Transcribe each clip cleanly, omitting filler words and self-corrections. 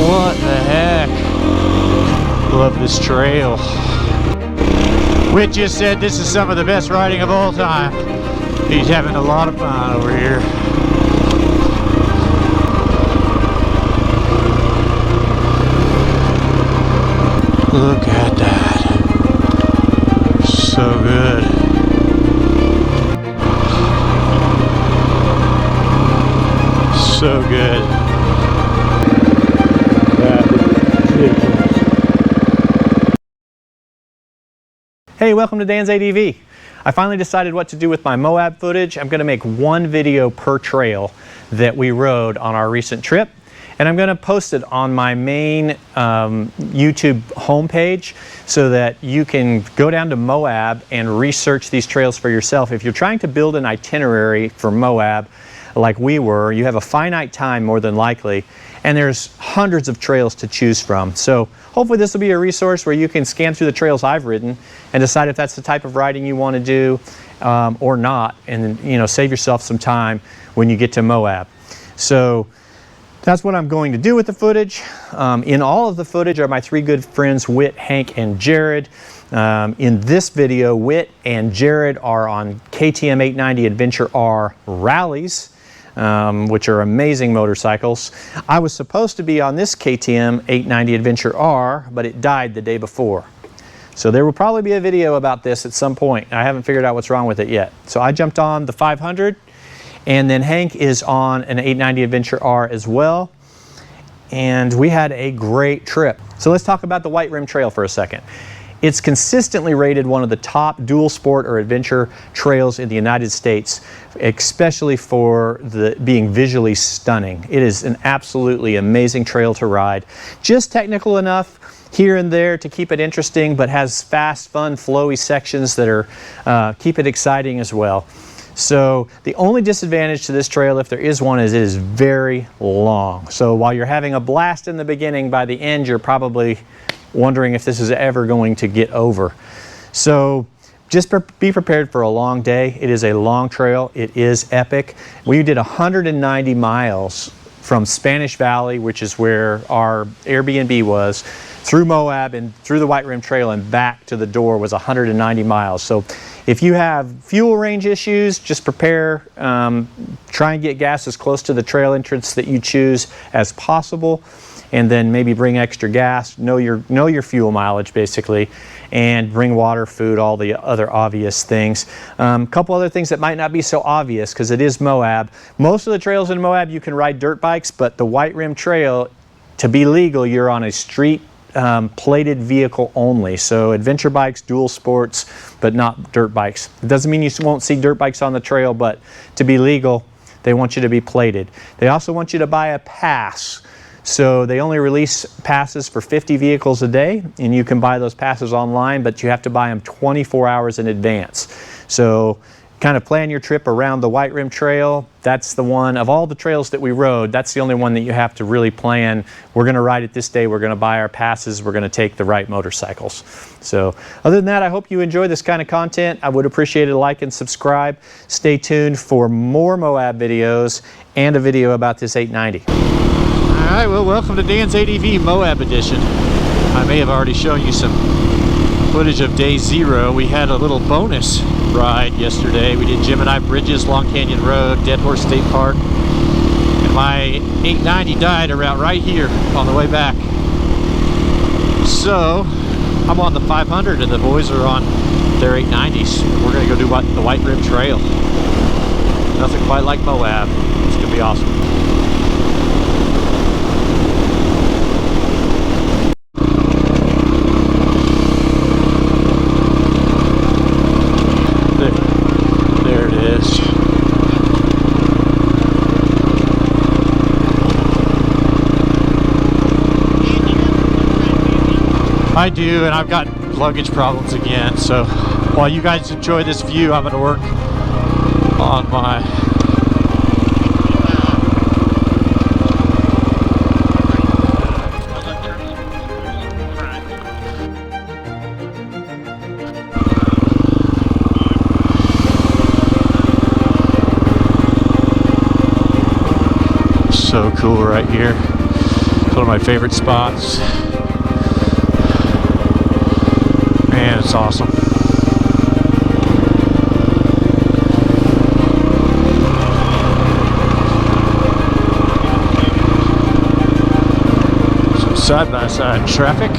What the heck? Love this trail. Whit just said this is some of the best riding of all time. He's having a lot of fun over here. Look at that. So good. So good. Hey, welcome to Dan's ADV. I finally decided what to do with my Moab footage. I'm going to make one video per trail that we rode on our recent trip, and I'm going to post it on my main YouTube homepage so that you can go down to Moab and research these trails for yourself. If you're trying to build an itinerary for Moab like we were, you have a finite time more than likely, and there's hundreds of trails to choose from. So hopefully this will be a resource where you can scan through the trails I've ridden and decide if that's the type of riding you want to do or not, and save yourself some time when you get to Moab. So that's what I'm going to do with the footage. In all of the footage are my three good friends, Whit, Hank, and Jared. In this video, Whit and Jared are on KTM 890 Adventure R rallies, which are amazing motorcycles. I was supposed to be on this KTM 890 Adventure R, but it died the day before. So there will probably be a video about this at some point. I haven't figured out what's wrong with it yet. So I jumped on the 500, and then Hank is on an 890 Adventure R as well. And we had a great trip. So let's talk about the Whit Rim Trail for a second. It's consistently rated one of the top dual sport or adventure trails in the United States, especially for being visually stunning. It is an absolutely amazing trail to ride. Just technical enough here and there to keep it interesting, but has fast, fun, flowy sections that are keep it exciting as well. So the only disadvantage to this trail, if there is one, is it is very long. So while you're having a blast in the beginning, by the end you're probably wondering if this is ever going to get over. So just be prepared for a long day. It is a long trail. It is epic. We did 190 miles from Spanish Valley, which is where our Airbnb was, through Moab and through the Whit Rim Trail and back to the door was 190 miles. So if you have fuel range issues, just prepare. Try and get gas as close to the trail entrance that you choose as possible, and then maybe bring extra gas, know your fuel mileage basically, and bring water, food, all the other obvious things. A couple other things that might not be so obvious because it is Moab. Most of the trails in Moab you can ride dirt bikes, but the Whit Rim Trail, to be legal, you're on a street plated vehicle only. So adventure bikes, dual sports, but not dirt bikes. It doesn't mean you won't see dirt bikes on the trail, but to be legal, they want you to be plated. They also want you to buy a pass. So they only release passes for 50 vehicles a day, and you can buy those passes online, but you have to buy them 24 hours in advance. So kind of plan your trip around the Whit Rim Trail. That's the one, of all the trails that we rode, that's the only one that you have to really plan. We're going to ride it this day, we're going to buy our passes, we're going to take the right motorcycles. So other than that, I hope you enjoy this kind of content. I would appreciate a like and subscribe. Stay tuned for more Moab videos and a video about this 890. Alright, well, welcome to Dan's ADV Moab edition. I may have already shown you some footage of day 0. We had a little bonus ride yesterday. We did Gemini Bridges, Long Canyon Road, Dead Horse State Park, and my 890 died around right here on the way back. So I'm on the 500 and the boys are on their 890s. We're going to go do the Whit Rim Trail. Nothing quite like Moab. It's going to be awesome. I do, and I've got luggage problems again, so while you guys enjoy this view, I'm going to work on my so cool right here. One of my favorite spots. Man, it's awesome. Some side-by-side traffic.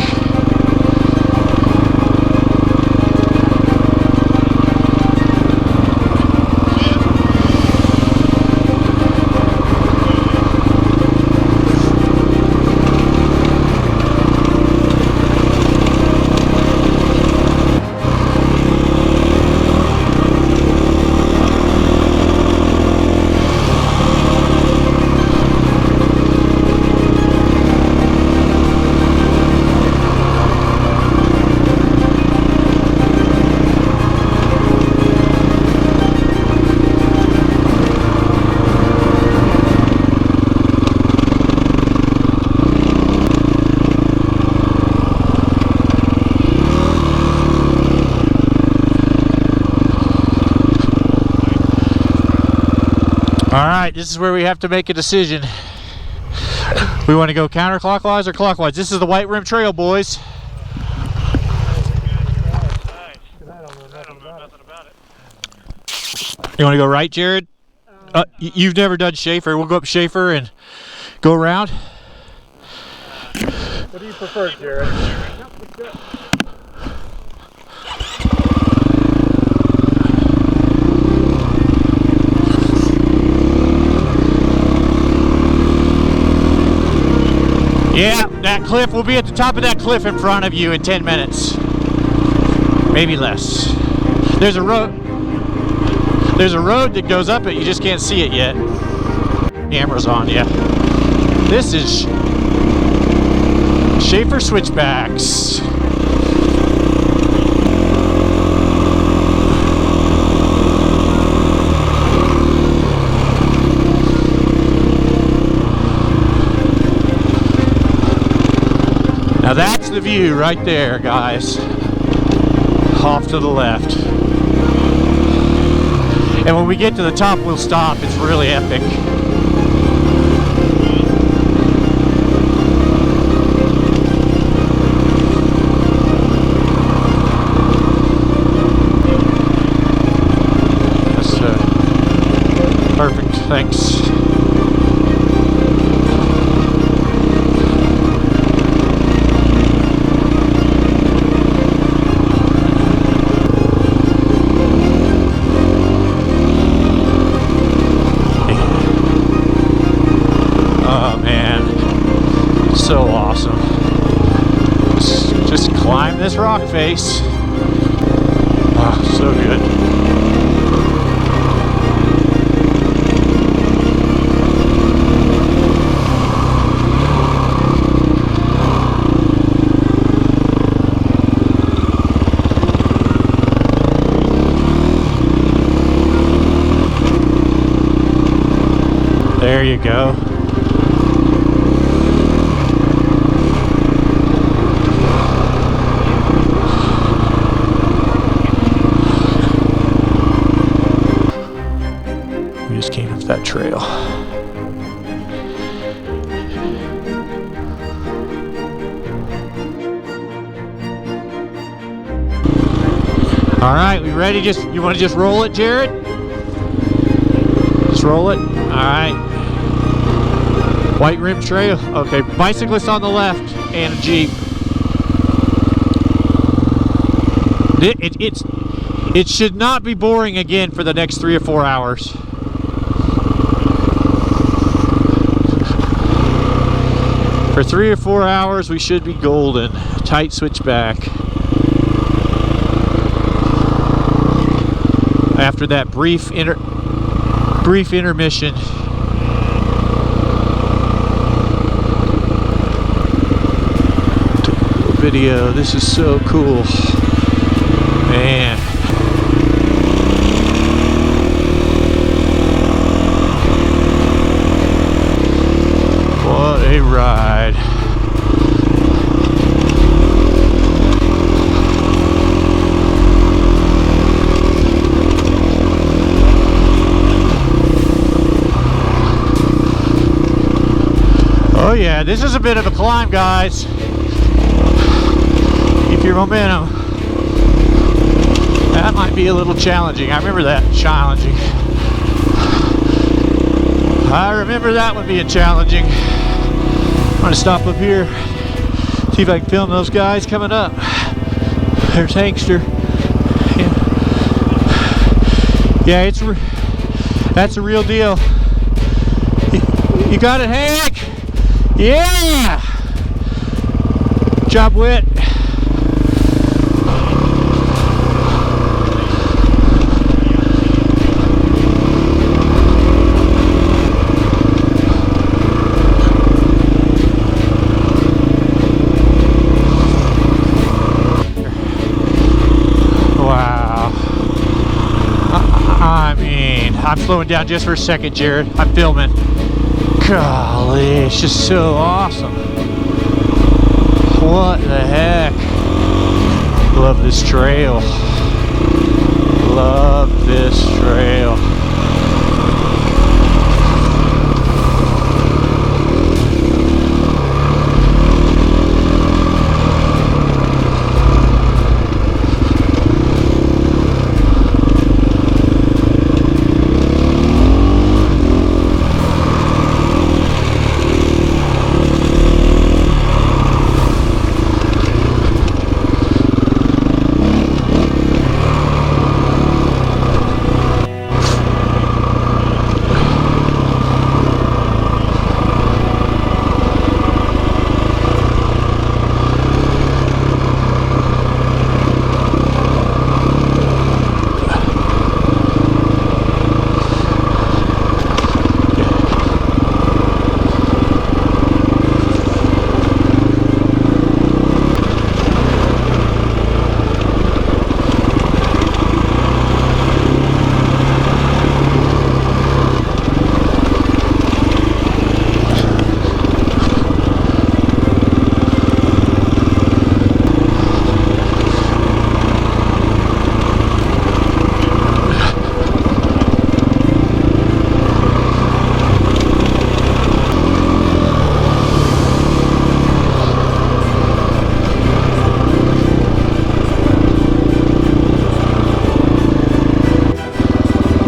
Alright, this is where we have to make a decision. We want to go counterclockwise or clockwise? This is the Whit Rim Trail, boys. You want to go right, Jared? You've never done Shafer. We'll go up Shafer and go around. What do you prefer, Jared? Yeah, that cliff, we'll be at the top of that cliff in front of you in 10 minutes. Maybe less. There's a road that goes up it, you just can't see it yet. Camera's on, yeah. This is Shafer Switchbacks. Now that's the view right there, guys. Off to the left. And when we get to the top, we'll stop. It's really epic. That's perfect. Thanks. So awesome. Just climb this rock face. Oh, so good. There you go. Just came up that trail. All right, we ready? You want to just roll it, Jared? Just roll it. All right. Whit Rim Trail. Okay, bicyclist on the left and a Jeep. It should not be boring again for the next 3 or 4 hours. For 3 or 4 hours, we should be golden. Tight switchback. After that brief intermission. Video. This is so cool. Man. What a ride. Oh yeah, this is a bit of a climb, guys. Keep your momentum. That might be a little challenging. I remember that challenging. I remember that would be a challenging. I'm gonna stop up here, see if I can film those guys coming up. There's Hankster. Yeah, that's a real deal. You got it, Hank? Yeah! Good job, Whit. I'm slowing down just for a second, Jared. I'm filming. Golly, it's just so awesome. What the heck? Love this trail. Love this trail.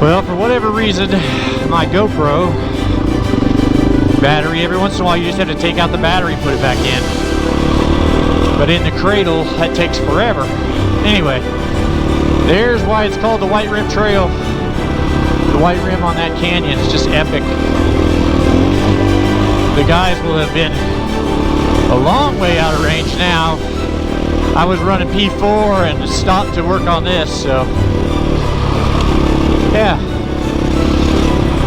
Well, for whatever reason, my GoPro battery, every once in a while you just have to take out the battery and put it back in. But in the cradle, that takes forever. Anyway, there's why it's called the Whit Rim Trail. The Whit Rim on that canyon is just epic. The guys will have been a long way out of range now. I was running P4 and stopped to work on this, so yeah.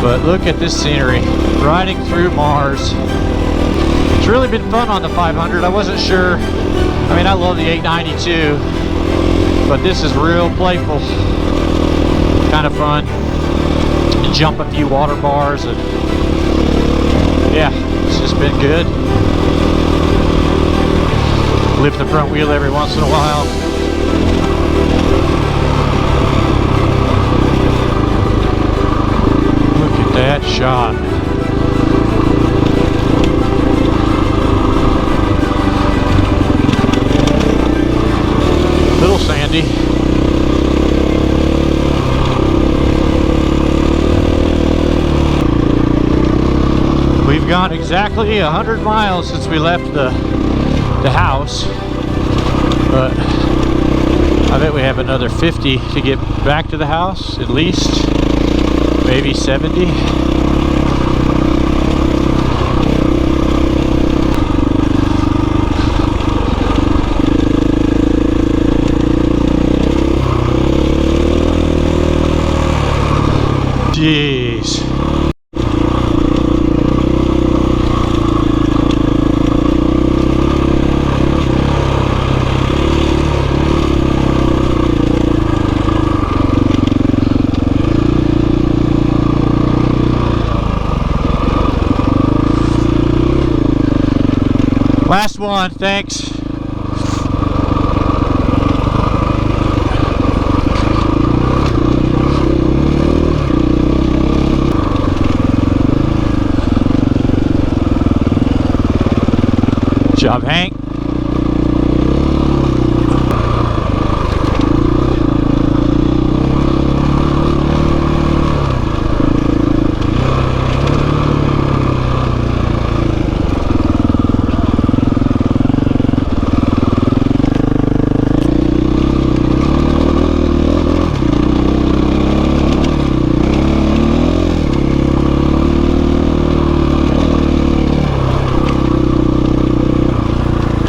But look at this scenery, riding through Mars. It's really been fun on the 500. I wasn't sure. I mean, I love the 892, but this is real playful, kind of fun. You jump a few water bars, and yeah, it's just been good. Lift the front wheel every once in a while. That shot. Little sandy. We've gone exactly 100 miles since we left the house, but I bet we have another 50 to get back to the house, at least. Maybe 70. Jeez. Last one, thanks. job, Hank.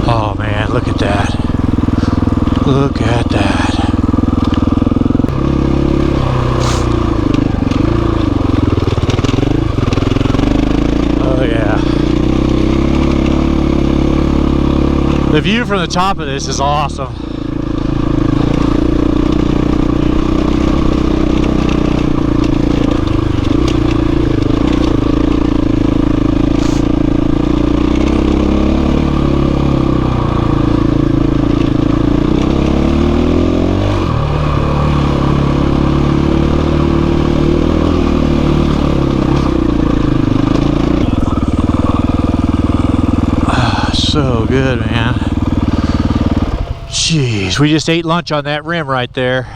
Oh man, look at that. Look at that. Oh yeah. The view from the top of this is awesome. So good, man. Jeez, we just ate lunch on that rim right there.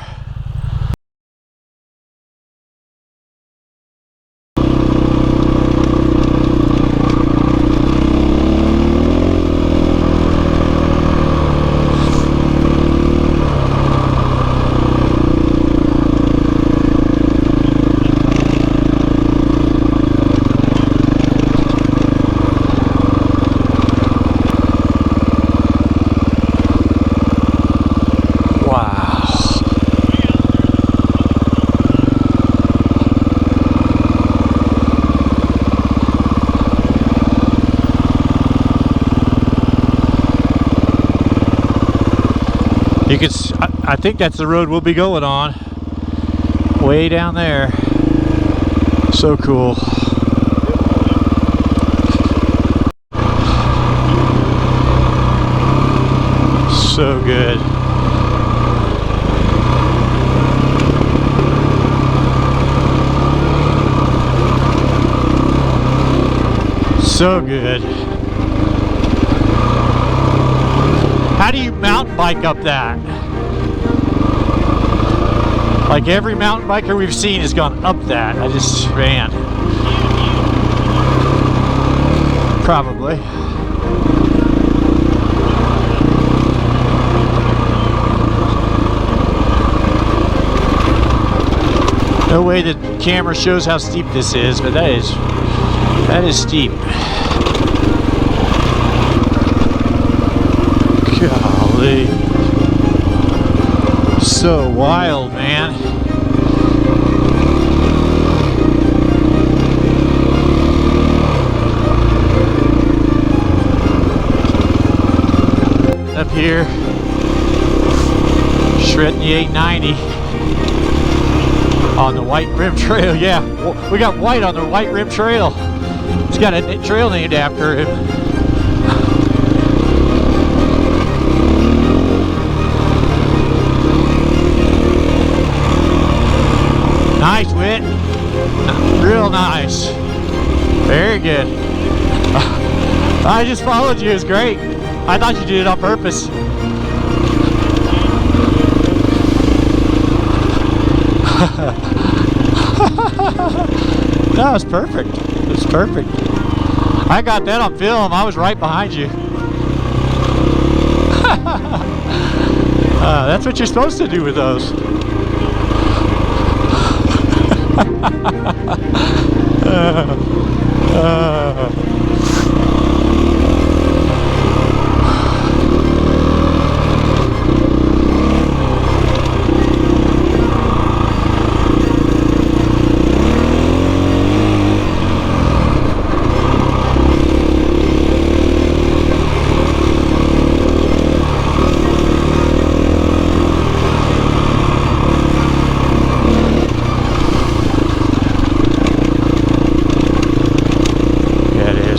You can, I think that's the road we'll be going on. Way down there. So cool. So good. So good. How do you mountain bike up that? Like every mountain biker we've seen has gone up that. I just ran. Probably. No way the camera shows how steep this is, but that is steep. Golly. So wild, man. Up here, shredding the 890 on the Whit Rim Trail. Yeah, we got White on the Whit Rim Trail. He's got a trail named after him. Nice, Whit. Real nice. Very good. I just followed you. It was great. I thought you did it on purpose. That was perfect. It was perfect. I got that on film. I was right behind you. That's what you're supposed to do with those. Yeah, it is.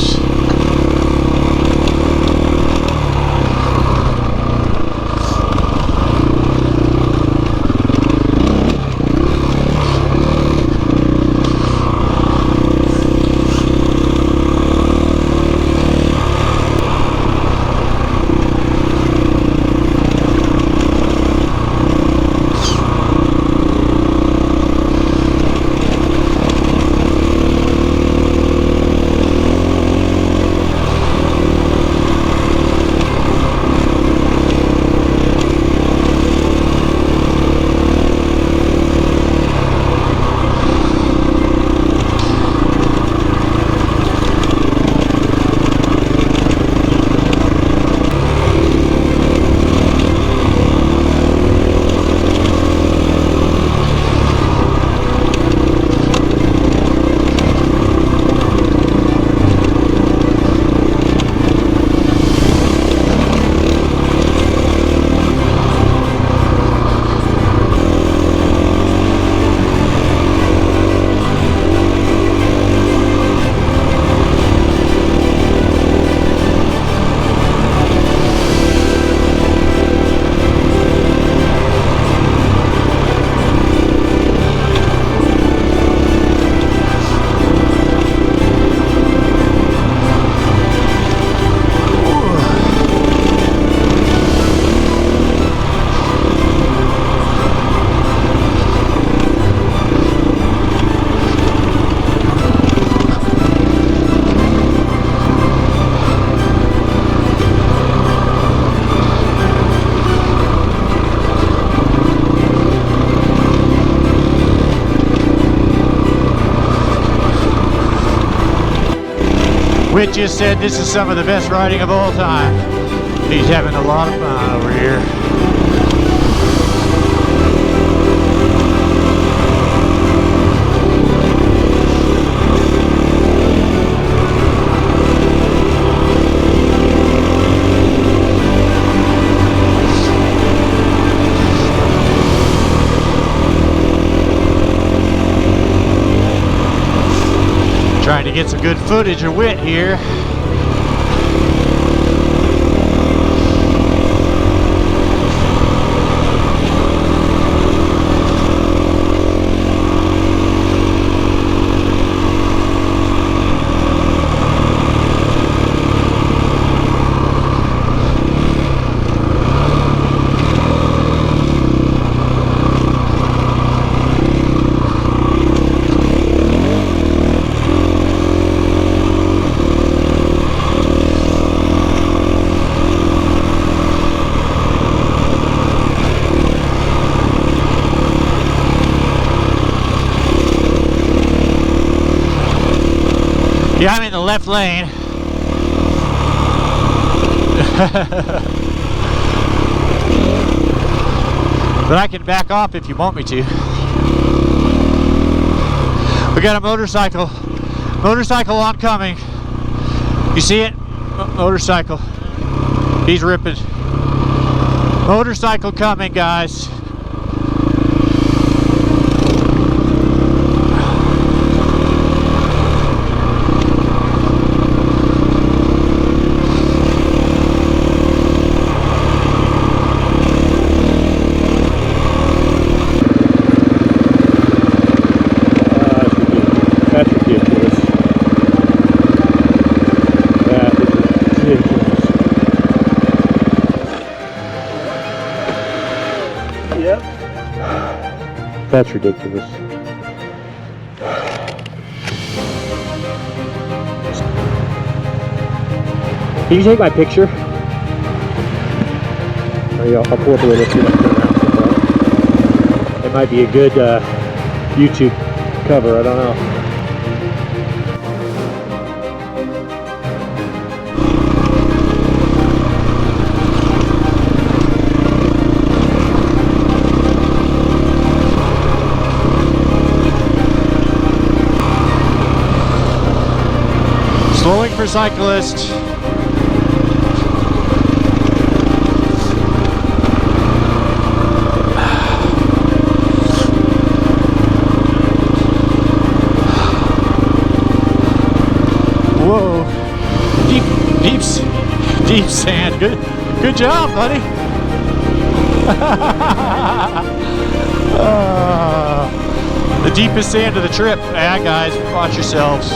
Whit just said this is some of the best riding of all time. He's having a lot of fun over here. Trying to get some good footage of Whit here. Yeah, I'm in the left lane. But I can back off if you want me to. We got a motorcycle oncoming. You see it? Motorcycle. He's ripping. Motorcycle coming, guys. That's ridiculous. Can you take my picture? I'll pull up a little too. It might be a good YouTube cover, I don't know. Slowing for cyclists. Whoa. Deep sand. Good job, buddy. The deepest sand of the trip. Yeah, guys, watch yourselves.